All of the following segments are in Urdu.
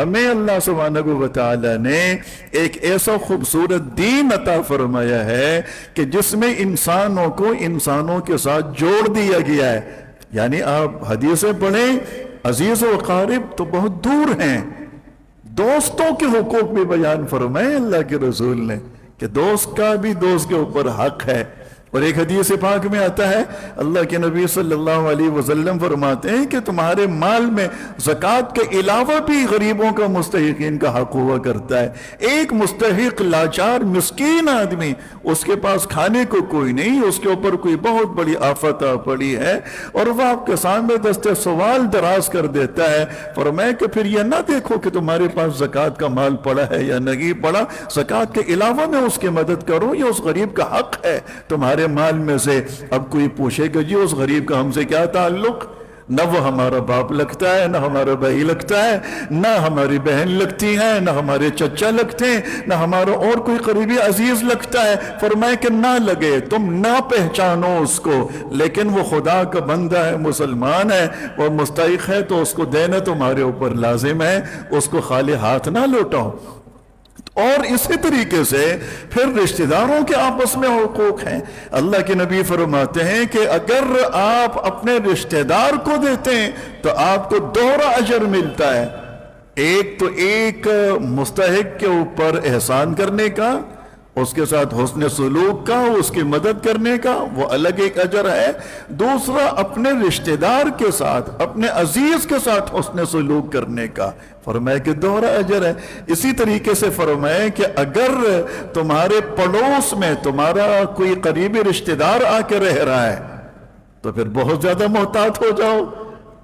ہمیں اللہ سبحانہ و تعالی نے ایک ایسا خوبصورت دین عطا فرمایا ہے کہ جس میں انسانوں کو انسانوں کے ساتھ جوڑ دیا گیا ہے. یعنی آپ حدیثیں پڑھیں، عزیز و قارب تو بہت دور ہیں، دوستوں کے حقوق بھی بیان فرمائے اللہ کے رسول نے کہ دوست کا بھی دوست کے اوپر حق ہے. اور ایک حدیث پاک میں آتا ہے، اللہ کے نبی صلی اللہ علیہ وسلم فرماتے ہیں کہ تمہارے مال میں زکوٰۃ کے علاوہ بھی غریبوں کا مستحقین کا حق ہوا کرتا ہے. ایک مستحق لاچار مسکین آدمی، اس کے پاس کھانے کو کوئی نہیں، اس کے اوپر کوئی بہت بڑی آفت آ پڑی ہے اور وہ آپ کے سامنے دستے سوال دراز کر دیتا ہے، فرمایا کہ پھر یہ نہ دیکھو کہ تمہارے پاس زکوٰۃ کا مال پڑا ہے یا نہیں پڑا، زکوٰۃ کے علاوہ میں اس کی مدد کرو، یہ اس غریب کا حق ہے تمہارے مال میں سے. اب کوئی پوچھے کہ جی اس غریب کا ہم سے کیا تعلق؟ نہ وہ ہمارا باپ لگتا ہے، نہ ہمارا بھائی لگتا ہے، نہ ہماری بہن لگتی ہے، نہ ہمارے چچا لگتے ہیں، نہ ہمارا اور کوئی قریبی عزیز لگتا ہے. فرمائے کہ نہ لگے، تم نہ پہچانو اس کو، لیکن وہ خدا کا بندہ ہے، مسلمان ہے اور مستحق ہے، تو اس کو دینا تمہارے اوپر لازم ہے، اس کو خالی ہاتھ نہ لوٹاؤ. اور اسی طریقے سے پھر رشتہ داروں کے آپس میں حقوق ہیں. اللہ کے نبی فرماتے ہیں کہ اگر آپ اپنے رشتہ دار کو دیتے ہیں تو آپ کو دوہرا اجر ملتا ہے. ایک تو ایک مستحق کے اوپر احسان کرنے کا، اس کے ساتھ حسن سلوک کا، اس کی مدد کرنے کا، وہ الگ ایک اجر ہے. دوسرا اپنے رشتہ دار کے ساتھ، اپنے عزیز کے ساتھ حسن سلوک کرنے کا، فرمایا کہ دوہرا اجر ہے. اسی طریقے سے فرمایا کہ اگر تمہارے پڑوس میں تمہارا کوئی قریبی رشتہ دار آ کے رہ رہا ہے تو پھر بہت زیادہ محتاط ہو جاؤ،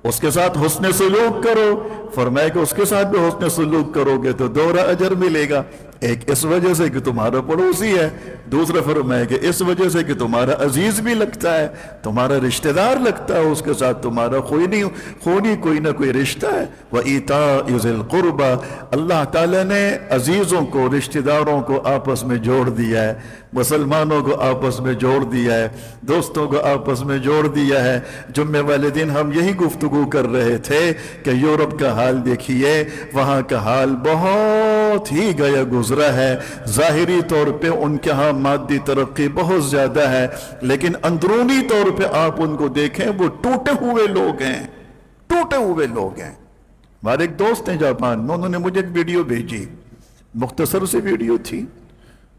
اس کے ساتھ حسن سلوک کرو. فرمایا کہ اس کے ساتھ بھی حسن سلوک کرو گے تو دوہرا اجر ملے گا. ایک اس وجہ سے کہ تمہارا پڑوسی ہے، دوسرا فرمایا کہ اس وجہ سے کہ تمہارا عزیز بھی لگتا ہے، تمہارا رشتہ دار لگتا ہے، اس کے ساتھ تمہارا خونی کوئی نہ کوئی رشتہ ہے. وَإِيتَاءِ ذِي الْقُرْبَى، اللہ تعالیٰ نے عزیزوں کو، رشتہ داروں کو آپس میں جوڑ دیا ہے، مسلمانوں کو آپس میں جوڑ دیا ہے، دوستوں کو آپس میں جوڑ دیا ہے. جمعے والے دن ہم یہی گفتگو کر رہے تھے کہ یورپ کا حال دیکھیے، وہاں کا حال بہت ہی گیا گزرا ہے. ظاہری طور پہ ان کے ہاں مادی ترقی بہت زیادہ ہے، لیکن اندرونی طور پہ آپ ان کو دیکھیں وہ ٹوٹے ہوئے لوگ ہیں، ٹوٹے ہوئے لوگ ہیں. ہمارے ایک دوست ہیں جاپان میں، انہوں نے مجھے ایک ویڈیو بھیجی، مختصر سی ویڈیو تھی،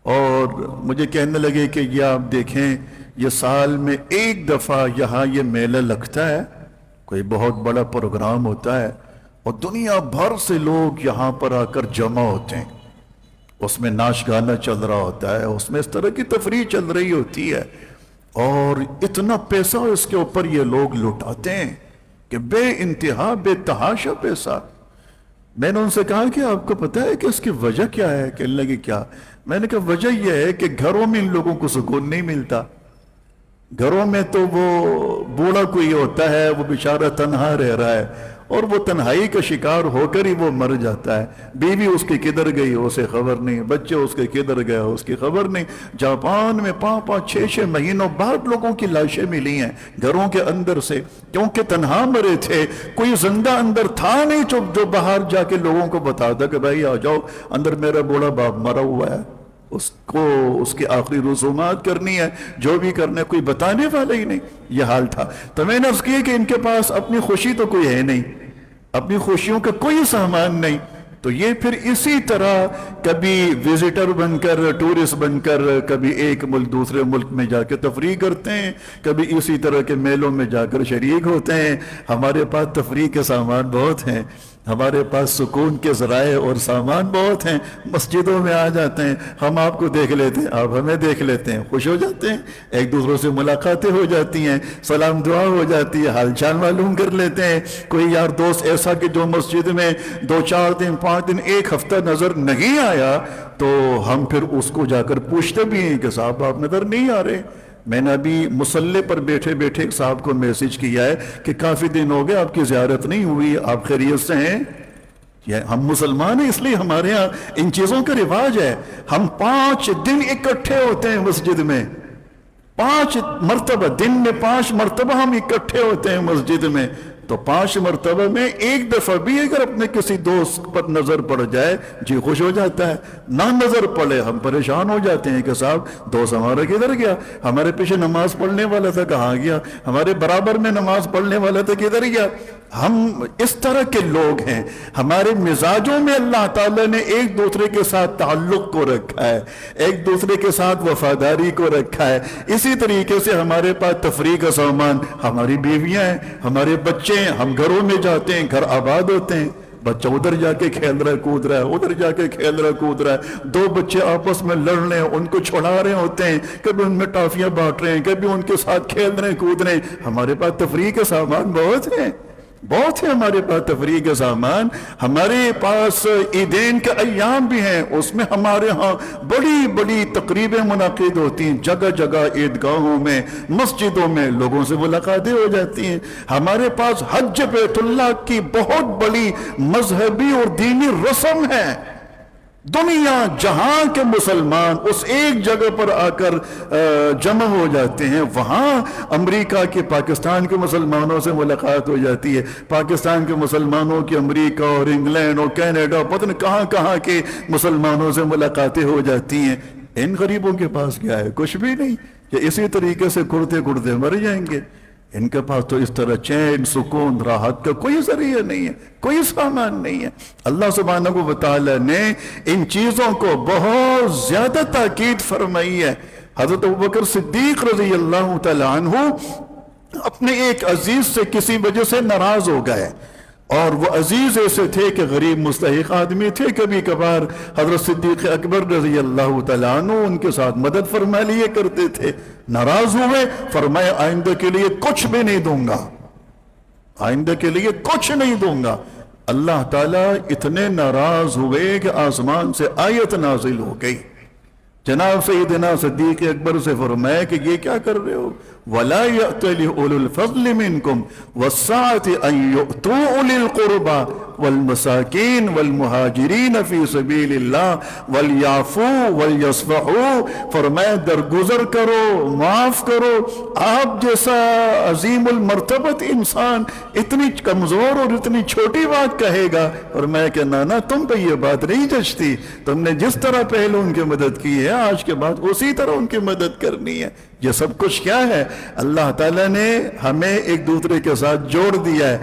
اور مجھے کہنے لگے کہ یہ آپ دیکھیں، یہ سال میں ایک دفعہ یہاں یہ میلہ لگتا ہے، کوئی بہت بڑا پروگرام ہوتا ہے اور دنیا بھر سے لوگ یہاں پر آ کر جمع ہوتے ہیں. اس میں ناچ گانا چل رہا ہوتا ہے، اس میں اس طرح کی تفریح چل رہی ہوتی ہے، اور اتنا پیسہ اس کے اوپر یہ لوگ لٹاتے ہیں کہ بے انتہا بے تحاشا پیسہ. میں نے ان سے کہا کہ آپ کو پتہ ہے کہ اس کی وجہ کیا ہے؟ کہنے لگے کیا؟ میں نے کہا وجہ یہ ہے کہ گھروں میں ان لوگوں کو سکون نہیں ملتا. گھروں میں تو وہ بوڑھا کوئی ہوتا ہے، وہ بیچارہ تنہا رہ رہا ہے اور وہ تنہائی کا شکار ہو کر ہی وہ مر جاتا ہے. بیوی اس کی کدھر گئی اسے خبر نہیں، بچے اس کے کدھر گئے اس کی خبر نہیں. جاپان میں 5-6 مہینوں بعد لوگوں کی لاشیں ملی ہیں گھروں کے اندر سے، کیونکہ تنہا مرے تھے. کوئی زندہ اندر تھا نہیں جو باہر جا کے لوگوں کو بتاتا کہ بھائی آ جاؤ اندر، میرا بوڑھا باپ مرا ہوا ہے، اس کو اس کی آخری رسومات کرنی ہے، جو بھی کرنا ہے، کوئی بتانے والا ہی نہیں. یہ حال تھا. تو میں نے عرض کیا کہ ان کے پاس اپنی خوشی تو کوئی ہے نہیں، اپنی خوشیوں کا کوئی سامان نہیں. تو یہ پھر اسی طرح کبھی وزٹر بن کر، ٹورسٹ بن کر، کبھی ایک ملک دوسرے ملک میں جا کے تفریح کرتے ہیں، کبھی اسی طرح کے میلوں میں جا کر شریک ہوتے ہیں. ہمارے پاس تفریح کے سامان بہت ہیں، ہمارے پاس سکون کے ذرائع اور سامان بہت ہیں. مسجدوں میں آ جاتے ہیں، ہم آپ کو دیکھ لیتے ہیں، آپ ہمیں دیکھ لیتے ہیں، خوش ہو جاتے ہیں، ایک دوسرے سے ملاقاتیں ہو جاتی ہیں، سلام دعا ہو جاتی ہے، حال چال معلوم کر لیتے ہیں. کوئی یار دوست ایسا کہ جو مسجد میں 2-4 دن 5 دن 1 ہفتہ نظر نہیں آیا تو ہم پھر اس کو جا کر پوچھتے بھی ہیں کہ صاحب آپ نظر نہیں آ رہے. میں نے ابھی مصلی پر بیٹھے بیٹھے ایک صاحب کو میسج کیا ہے کہ کافی دن ہو گئے آپ کی زیارت نہیں ہوئی، آپ خیریت سے ہیں؟ ہم مسلمان ہیں، اس لیے ہمارے ہاں ان چیزوں کا رواج ہے. ہم 5 دن اکٹھے ہوتے ہیں مسجد میں، 5 مرتبہ دن میں 5 مرتبہ ہم اکٹھے ہوتے ہیں مسجد میں. تو 5 مرتبہ میں ایک دفعہ بھی اگر اپنے کسی دوست پر نظر پڑ جائے جی خوش ہو جاتا ہے، نہ نظر پڑے ہم پریشان ہو جاتے ہیں کہ صاحب دوست ہمارا کدھر گیا، ہمارے پیچھے نماز پڑھنے والا تھا کہاں گیا، ہمارے برابر میں نماز پڑھنے والا تھا کدھر گیا۔ ہم اس طرح کے لوگ ہیں، ہمارے مزاجوں میں اللہ تعالیٰ نے ایک دوسرے کے ساتھ تعلق کو رکھا ہے، ایک دوسرے کے ساتھ وفاداری کو رکھا ہے۔ اسی طریقے سے ہمارے پاس تفریح کا سامان ہماری بیویاں ہیں، ہمارے بچے ہیں، ہم گھروں میں جاتے ہیں، گھر آباد ہوتے ہیں، بچہ ادھر جا کے کھیل رہا ہے کود رہا ہے، ادھر جا کے کھیل رہا ہے کود رہا ہے، 2 بچے آپس میں لڑ رہے ہیں، ان کو چھڑا رہے ہوتے ہیں، کبھی ان میں ٹافیاں بانٹ رہے ہیں، کبھی ان کے ساتھ کھیل رہے ہیں کود رہے ہیں۔ ہمارے پاس تفریح کے سامان بہت ہیں، بہت ہیں ہمارے پاس تفریح کے سامان۔ ہمارے پاس عیدین کے ایام بھی ہیں، اس میں ہمارے ہاں بڑی بڑی تقریبیں منعقد ہوتی ہیں، جگہ جگہ عیدگاہوں میں، مسجدوں میں لوگوں سے ملاقاتیں ہو جاتی ہیں۔ ہمارے پاس حج بیت اللہ کی بہت بڑی مذہبی اور دینی رسم ہے۔ دنیا جہاں کے مسلمان اس ایک جگہ پر آ کر جمع ہو جاتے ہیں، وہاں امریکہ کے پاکستان کے مسلمانوں سے ملاقات ہو جاتی ہے، پاکستان کے مسلمانوں کی امریکہ اور انگلینڈ اور کینیڈا پتہ نہیں کہاں کہاں کے مسلمانوں سے ملاقاتیں ہو جاتی ہیں۔ ان غریبوں کے پاس کیا ہے؟ کچھ بھی نہیں، یہ اسی طریقے سے کڑتے کڑتے مر جائیں گے۔ ان کے پاس تو اس طرح چین سکون راحت کا کوئی ذریعہ نہیں ہے، کوئی سامان نہیں ہے۔ اللہ سبحانہ و تعالی نے ان چیزوں کو بہت زیادہ تاکید فرمائی ہے۔ حضرت ابوبکر صدیق رضی اللہ تعالی عنہ اپنے ایک عزیز سے کسی وجہ سے ناراض ہو گئے، اور وہ عزیز ایسے تھے کہ غریب مستحق آدمی تھے، کبھی کبھار حضرت صدیق اکبر رضی اللہ تعالیٰ عنہ ان کے ساتھ مدد فرما لیے کرتے تھے۔ ناراض ہوئے، فرمایا آئندہ کے لیے کچھ بھی نہیں دوں گا، آئندہ کے لیے کچھ نہیں دوں گا۔ اللہ تعالیٰ اتنے ناراض ہوئے کہ آسمان سے آیت نازل ہو گئی، جناب سیدنا صدیق اکبر سے فرمایا کہ یہ کیا کر رہے ہو؟ وَلَا يَأْتَلِ أُولُو الْفَضْلِ مِنْكُمْ وَالسَّعَةِ أَنْ يُؤْتُوا أُولِي الْقُرْبَى وَالْمَسَاكِينَ وَالْمُهَاجِرِينَ فِي سَبِيلِ اللَّهِ وَلْيَعْفُوا وَلْيَصْفَحُوا، فرمایا درگزر کرو، معاف کرو۔ آپ جیسا عظیم المرتبت انسان اتنی کمزور اور اتنی چھوٹی بات کہے گا؟ اور میں کہ نانا تم پہ یہ بات نہیں جچتی، تم نے جس طرح پہلے ان کی مدد کی ہے آج کے بعد اسی طرح ان کی مدد کرنی ہے۔ یہ سب کچھ کیا ہے؟ اللہ تعالیٰ نے ہمیں ایک دوسرے کے ساتھ جوڑ دیا ہے۔